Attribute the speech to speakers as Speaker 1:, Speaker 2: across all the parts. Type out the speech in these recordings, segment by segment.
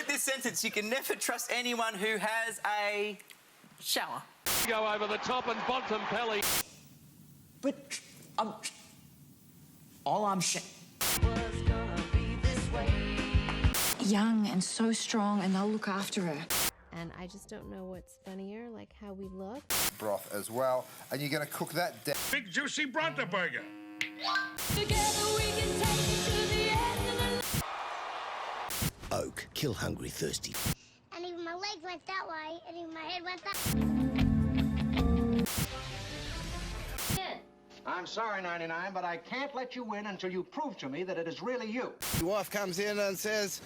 Speaker 1: with this sentence. You can never trust anyone who has a shower.
Speaker 2: Go over the top and Bontempelli.
Speaker 3: But all I'm
Speaker 4: young and so strong, and they'll look after her.
Speaker 5: And I just don't know what's funnier, like how we look.
Speaker 6: Broth as well, and you're going to cook that down.
Speaker 2: Big juicy Bronte burger.
Speaker 7: Together we can take it to the end of the...
Speaker 8: Oak, kill hungry, thirsty.
Speaker 9: And even my legs went that way, and even my head went that way.
Speaker 10: I'm sorry, 99, but I can't let you win until you prove to me that it is really you.
Speaker 6: Your wife comes in and says...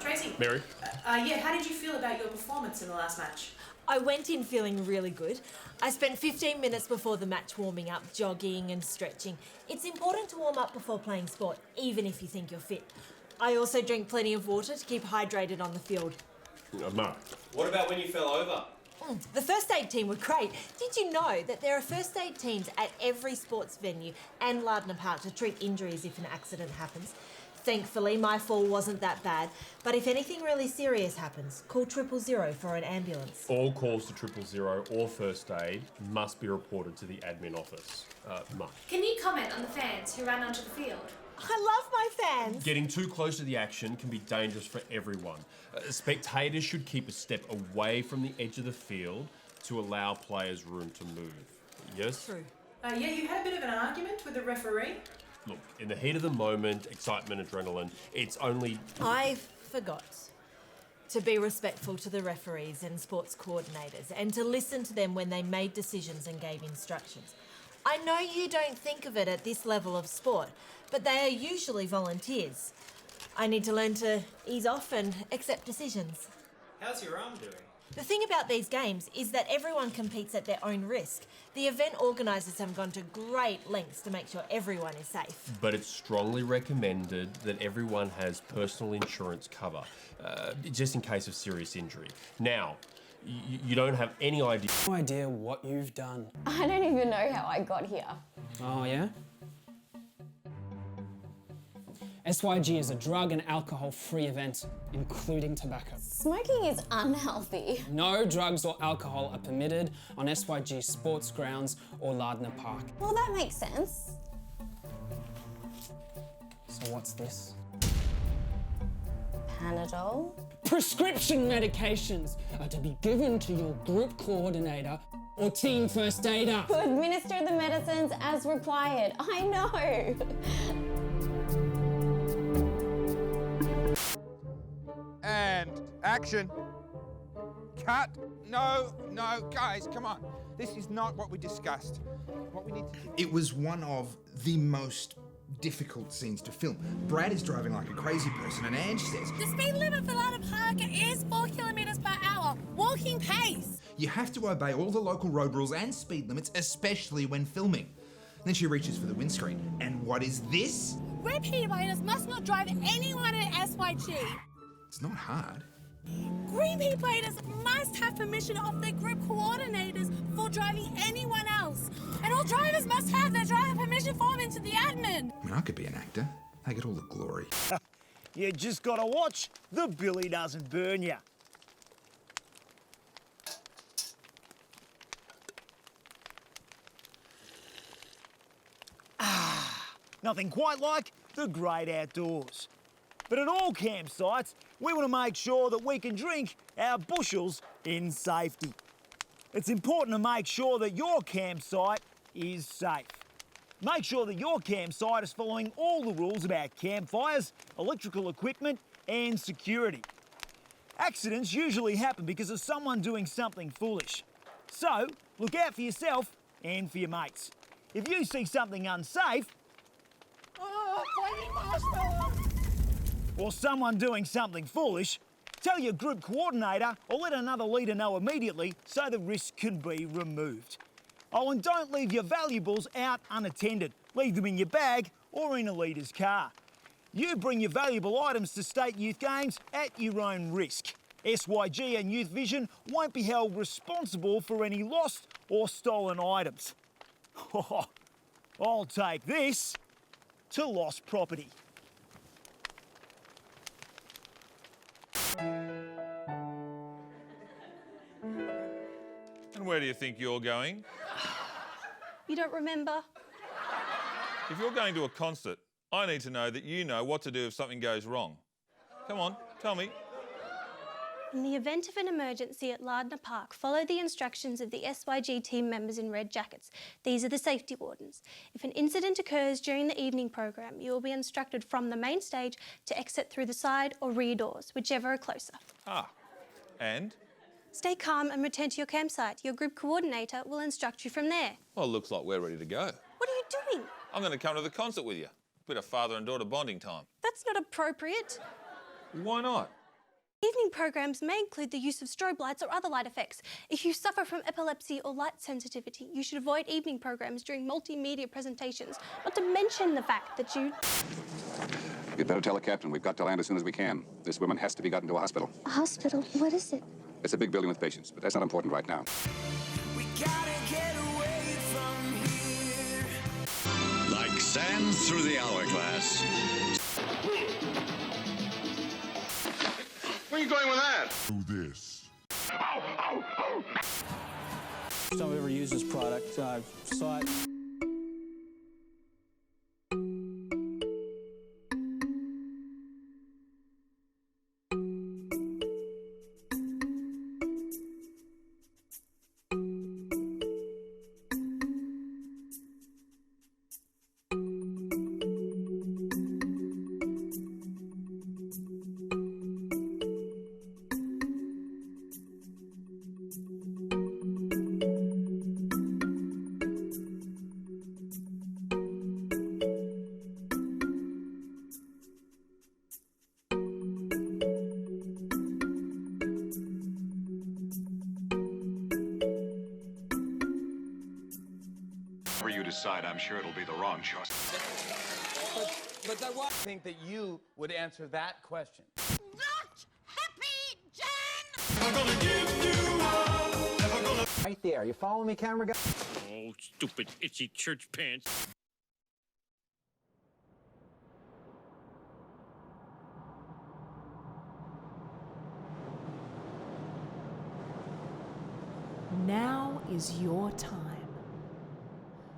Speaker 11: Tracy.
Speaker 2: Mary?
Speaker 11: Yeah, how did you feel about your performance in the last match?
Speaker 12: I went in feeling really good. I spent 15 minutes before the match warming up, jogging and stretching. It's important to warm up before playing sport, even if you think you're fit. I also drink plenty of water to keep hydrated on the field.
Speaker 2: Mark.
Speaker 1: What about when you fell over?
Speaker 12: The first aid team were great. Did you know that there are first aid teams at every sports venue and Lardner Park to treat injuries if an accident happens? Thankfully, my fall wasn't that bad, but if anything really serious happens, call 000 for an ambulance.
Speaker 2: All calls to 000 or first aid must be reported to the admin office. Mark.
Speaker 7: Can you comment on the fans who ran onto the field?
Speaker 12: I love my fans.
Speaker 2: Getting too close to the action can be dangerous for everyone. Spectators should keep a step away from the edge of the field to allow players room to move. Yes?
Speaker 12: True.
Speaker 11: Yeah, you had a bit of an argument with the referee.
Speaker 2: Look, in the heat of the moment, excitement, adrenaline, it's only...
Speaker 12: I forgot to be respectful to the referees and sports coordinators and to listen to them when they made decisions and gave instructions. I know you don't think of it at this level of sport, but they are usually volunteers. I need to learn to ease off and accept decisions.
Speaker 1: How's your arm doing?
Speaker 12: The thing about these games is that everyone competes at their own risk. The event organisers have gone to great lengths to make sure everyone is safe.
Speaker 2: But it's strongly recommended that everyone has personal insurance cover, just in case of serious injury. Now, you don't have any idea...
Speaker 3: no idea what you've done.
Speaker 5: I don't even know how I got here.
Speaker 3: Oh, yeah? SYG is a drug and alcohol-free event, including tobacco.
Speaker 5: Smoking is unhealthy.
Speaker 3: No drugs or alcohol are permitted on SYG sports grounds or Lardner Park.
Speaker 5: Well, that makes sense.
Speaker 3: So what's this?
Speaker 5: Panadol.
Speaker 3: Prescription medications are to be given to your group coordinator or team first aider.
Speaker 5: To administer the medicines as required. I know.
Speaker 6: And action. Cut. No, guys, come on. This is not what we discussed. What we need to do.
Speaker 13: It was one of the most difficult scenes to film. Brad is driving like a crazy person, and Ange says...
Speaker 7: The speed limit for Lardner Park is 4 kilometres per hour, walking pace.
Speaker 13: You have to obey all the local road rules and speed limits, especially when filming. Then she reaches for the windscreen. And what is this?
Speaker 7: Repeat riders must not drive anyone at SYG.
Speaker 13: It's not hard.
Speaker 7: Green P players must have permission of their group coordinators for driving anyone else. And all drivers must have their driver permission form into the admin.
Speaker 13: I mean, I could be an actor. I get all the glory.
Speaker 14: You just gotta watch the billy doesn't burn ya. Nothing quite like the great outdoors. But at all campsites, we want to make sure that we can drink our bushels in safety. It's important to make sure that your campsite is safe. Make sure that your campsite is following all the rules about campfires, electrical equipment and security. Accidents usually happen because of someone doing something foolish. So, look out for yourself and for your mates. If you see something unsafe, or someone doing something foolish, tell your group coordinator or let another leader know immediately so the risk can be removed. Oh, and don't leave your valuables out unattended. Leave them in your bag or in a leader's car. You bring your valuable items to state youth games at your own risk. SYG and Youth Vision won't be held responsible for any lost or stolen items. I'll take this to lost property.
Speaker 8: And where do you think you're going?
Speaker 7: You don't remember?
Speaker 8: If you're going to a concert, I need to know that you know what to do if something goes wrong. Come on, tell me.
Speaker 7: In the event of an emergency at Lardner Park, follow the instructions of the SYG team members in red jackets. These are the safety wardens. If an incident occurs during the evening program, you will be instructed from the main stage to exit through the side or rear doors, whichever are closer.
Speaker 8: Ah, and?
Speaker 7: Stay calm and return to your campsite. Your group coordinator will instruct you from there.
Speaker 8: Well, it looks like we're ready to go.
Speaker 7: What are you doing?
Speaker 8: I'm going to come to the concert with you. Bit of father and daughter bonding time.
Speaker 7: That's not appropriate.
Speaker 8: Why not?
Speaker 7: Evening programs may include the use of strobe lights or other light effects. If you suffer from epilepsy or light sensitivity, you should avoid evening programs during multimedia presentations, not to mention the fact that you...
Speaker 15: You'd better tell the captain. We've got to land as soon as we can. This woman has to be gotten to a hospital.
Speaker 9: A hospital? What is it?
Speaker 15: It's a big building with patients, but that's not important right now.
Speaker 16: We gotta get away from here.
Speaker 17: Like sand through the hourglass.
Speaker 18: Where are you going with that?
Speaker 17: Do this.
Speaker 19: First time I've ever used this product. I saw it.
Speaker 18: Whatever you decide, I'm sure it'll be the wrong choice.
Speaker 20: But I think that you would answer that question.
Speaker 16: Not happy, Jen!
Speaker 17: I'm gonna give you up. Never gonna...
Speaker 20: Right there. You follow me, camera guy?
Speaker 21: Oh, stupid itchy church pants.
Speaker 22: Now is your time.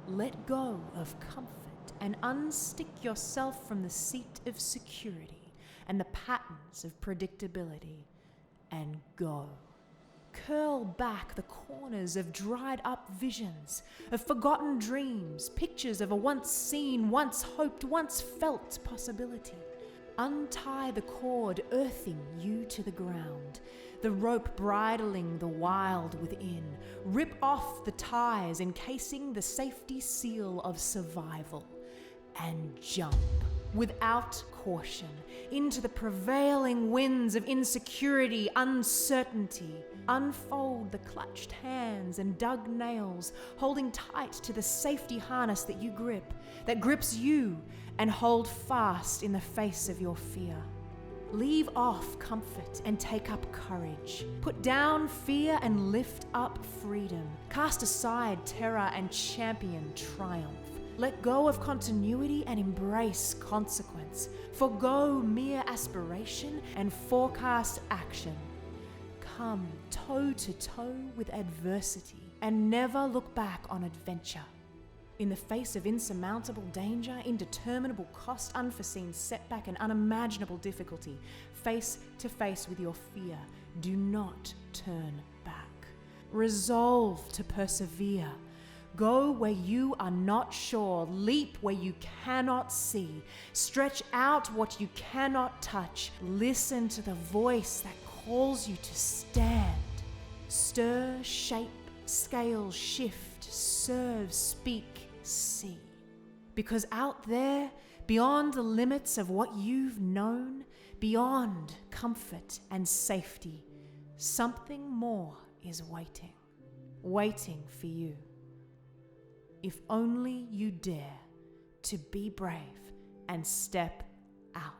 Speaker 22: Let go of comfort and unstick yourself from the seat of security and the patterns of predictability and go. Curl back the corners of dried up visions, of forgotten dreams, pictures of a once seen, once hoped, once felt possibility. Untie the cord earthing you to the ground, the rope bridling the wild within. Rip off the ties encasing the safety seal of survival and jump without caution into the prevailing winds of insecurity, uncertainty. Unfold the clutched hands and dug nails, holding tight to the safety harness that you grip, that grips you, and hold fast in the face of your fear. Leave off comfort and take up courage. Put down fear and lift up freedom. Cast aside terror and champion triumph. Let go of continuity and embrace consequence. Forgo mere aspiration and forecast action. Come toe to toe with adversity and never look back on adventure. In the face of insurmountable danger, indeterminable cost, unforeseen setback, and unimaginable difficulty, face to face with your fear, do not turn back. Resolve to persevere. Go where you are not sure, leap where you cannot see, stretch out what you cannot touch, listen to the voice that calls you to stand. Stir, shape, scale, shift, serve, speak, see. Because out there, beyond the limits of what you've known, beyond comfort and safety, something more is waiting for you. If only you dare to be brave and step out.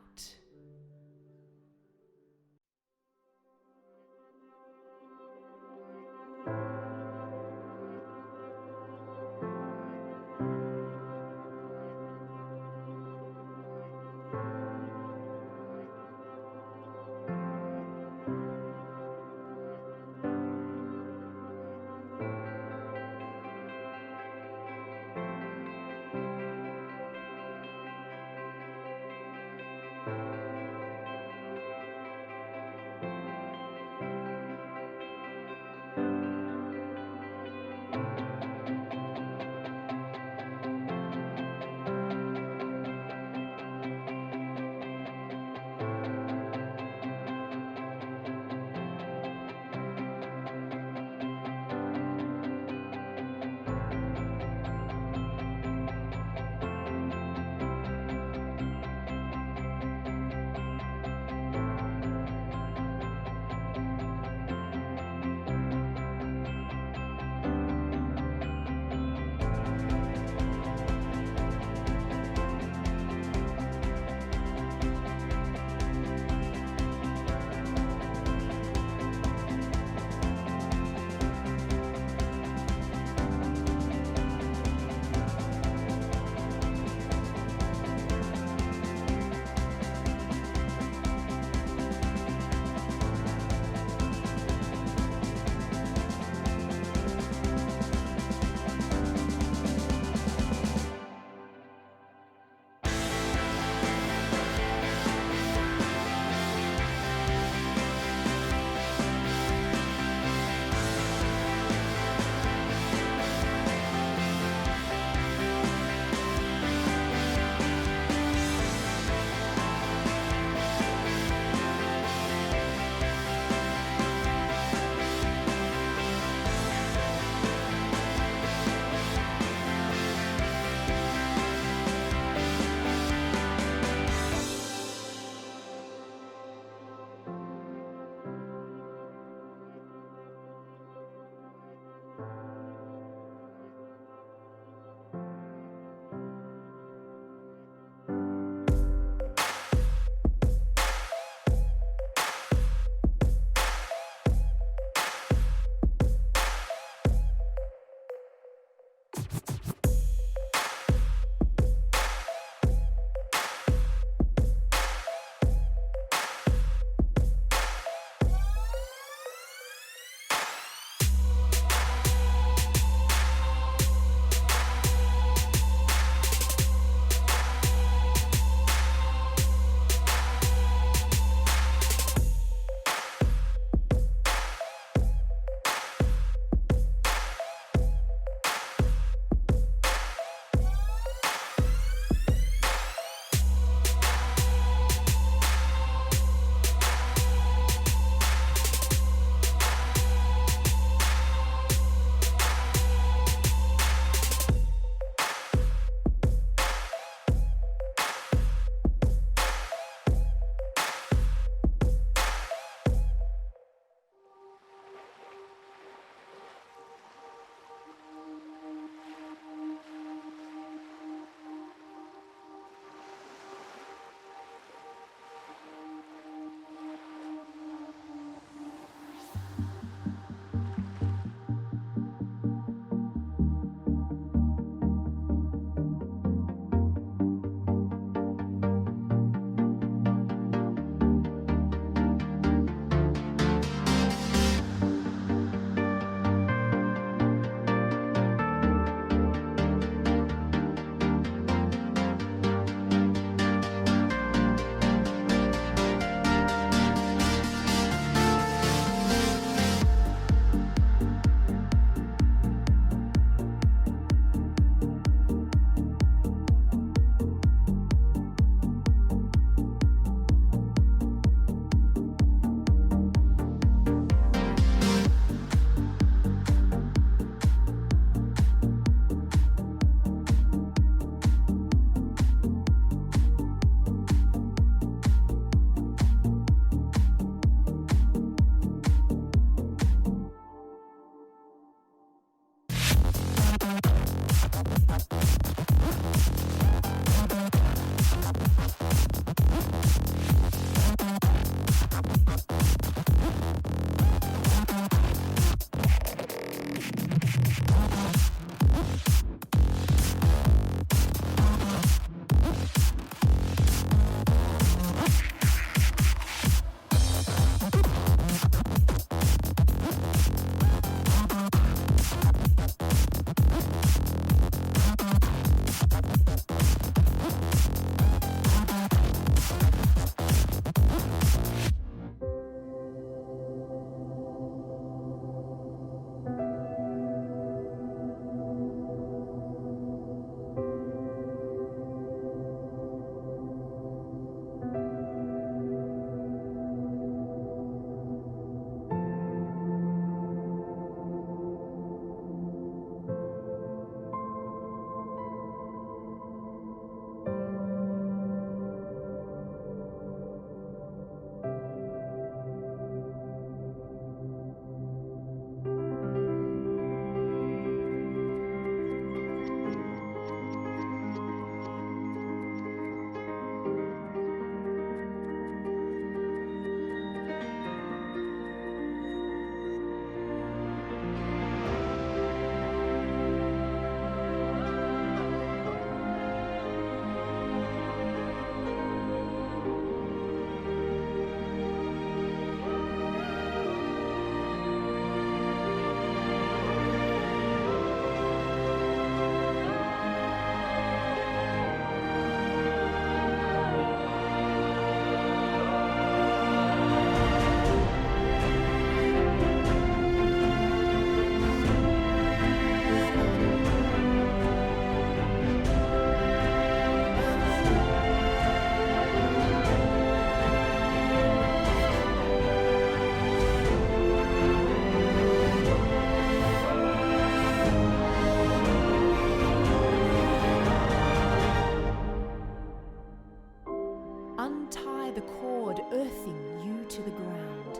Speaker 22: Untie the cord, earthing you to the ground.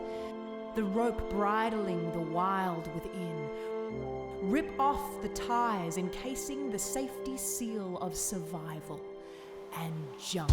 Speaker 22: The rope bridling the wild within. Rip off the ties encasing the safety seal of survival and jump.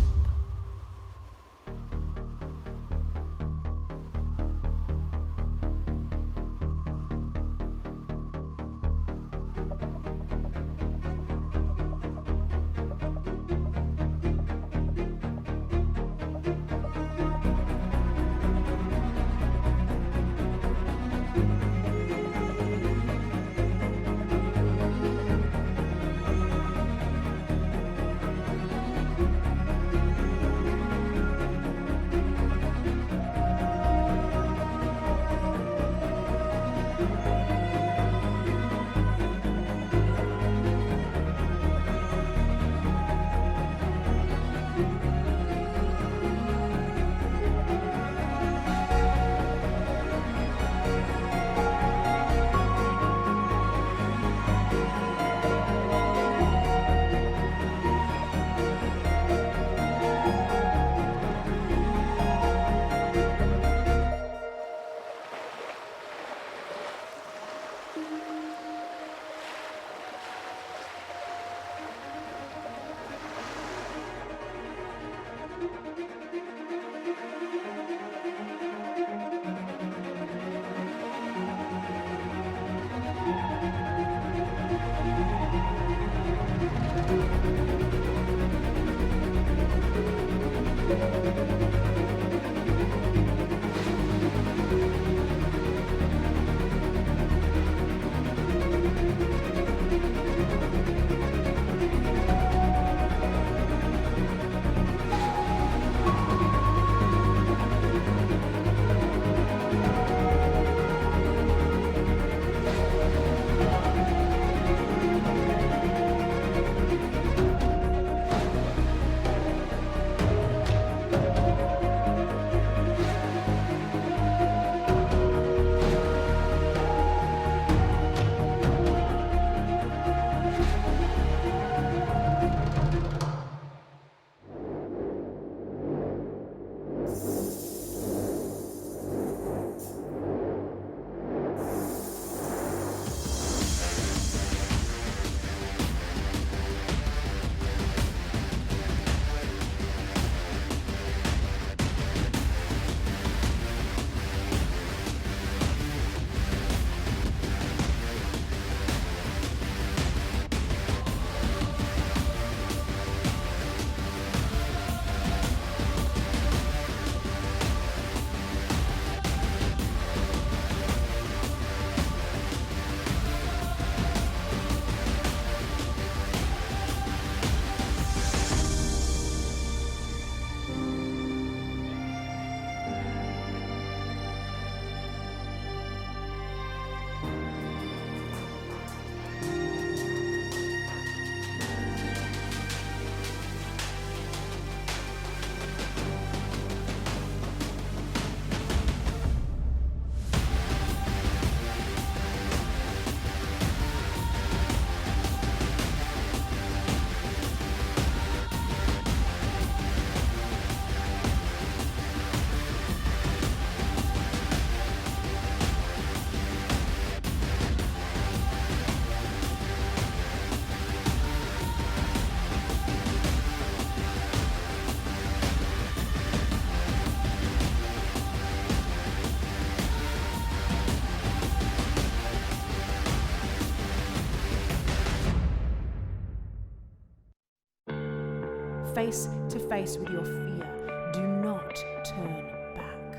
Speaker 22: Face to face with your fear. Do not turn back.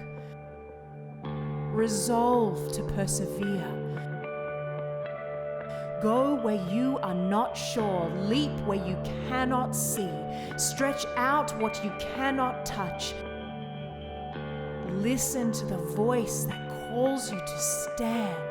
Speaker 22: Resolve to persevere. Go where you are not sure. Leap where you cannot see. Stretch out what you cannot touch. Listen to the voice that calls you to stand.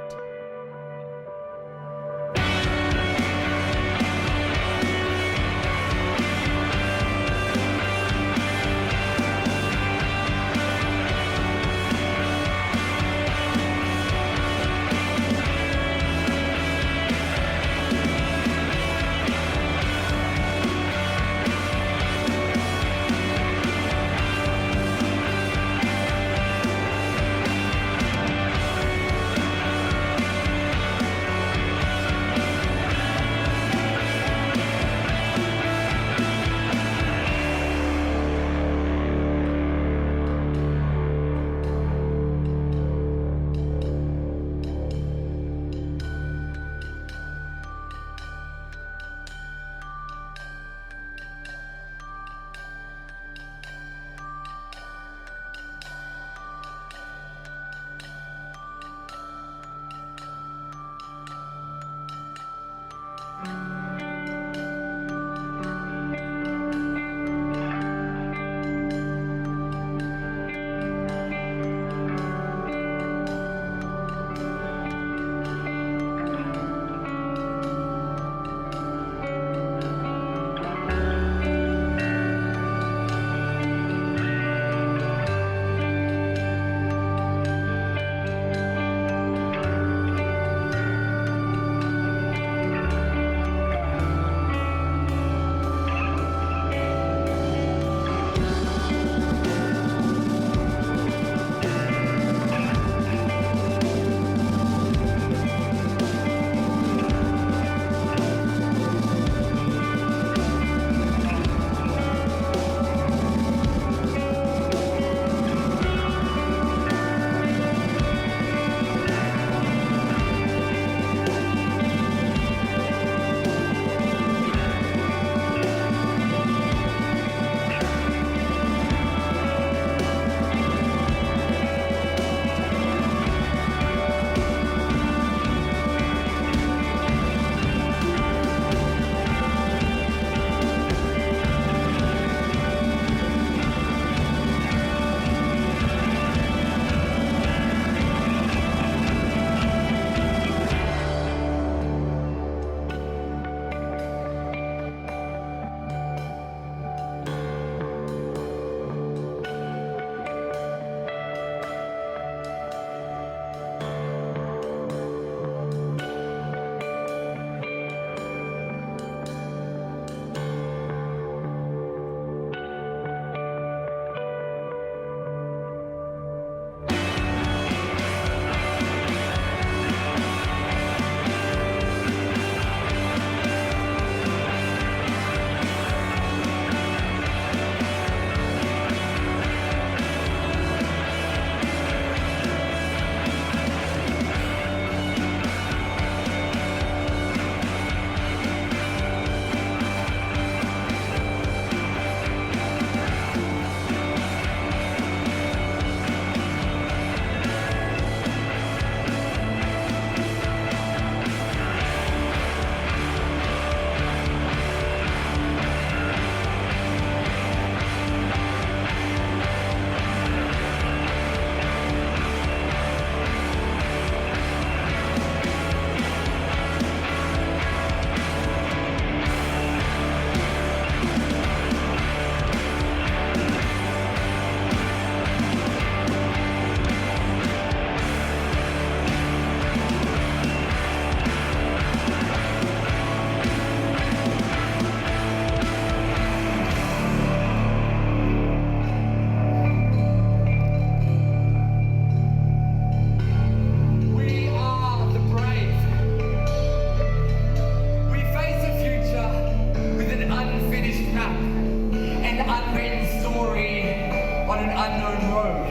Speaker 4: on an unknown road.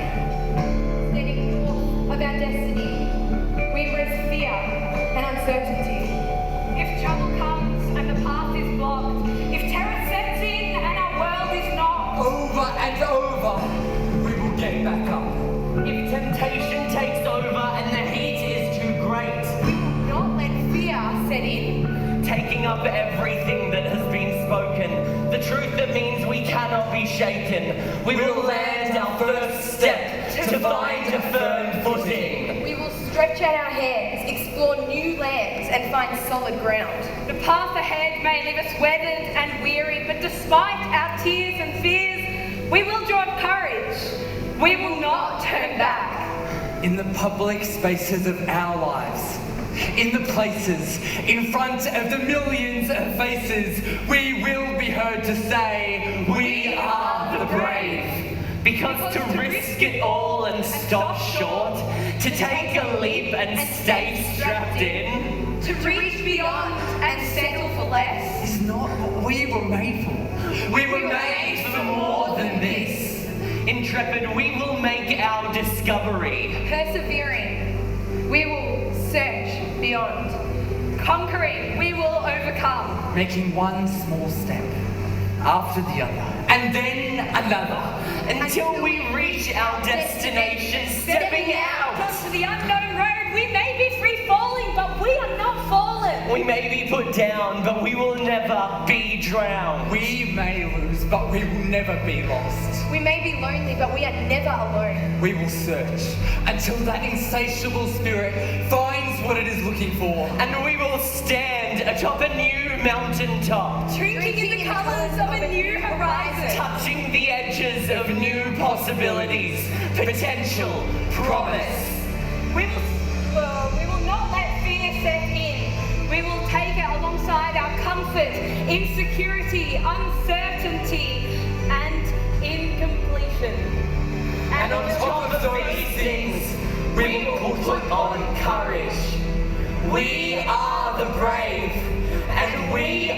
Speaker 4: Steady course of our destiny, we embrace fear and uncertainty. If trouble comes and the path is blocked, if terror sets in and our world is knocked, over and over, we will get back up. If temptation takes over and the heat is too great, we will not let fear set in, taking up everything that has been spoken, the truth that means we cannot be shaken. We will land our first step to find a firm footing. We will stretch out our hands, explore new lands and find solid ground. The path ahead may leave us weathered and weary, but despite our tears and fears, we will draw courage. We will not turn back. In the public spaces of our lives, in the places, in front of the millions of faces, we will be heard to say, we are the brave. Because to risk it all and stop short, to take a leap and stay strapped in, to reach beyond and settle for less, is not what we were made for. We were made for more than this. Intrepid, we will make our discovery. Persevering, we will search beyond. Conquering, we will overcome. Making one small step after the other, and then another, until we reach our destination, stepping out onto the unknown road. We may be free falling, but we are not fallen. We may be put down, but we will never be drowned. We may lose, but we will never be lost. We may be lonely, but we are never alone. We will search until that insatiable spirit finds what it is looking for. And we will stand atop a new mountaintop, drinking in the colours of a new horizon, touching the edges of new possibilities, potential, promise. We will not let fear set in. We will take it alongside our comfort, insecurity, uncertainty, and incompletion. And on top of these things, we will put on courage. We are the brave, and we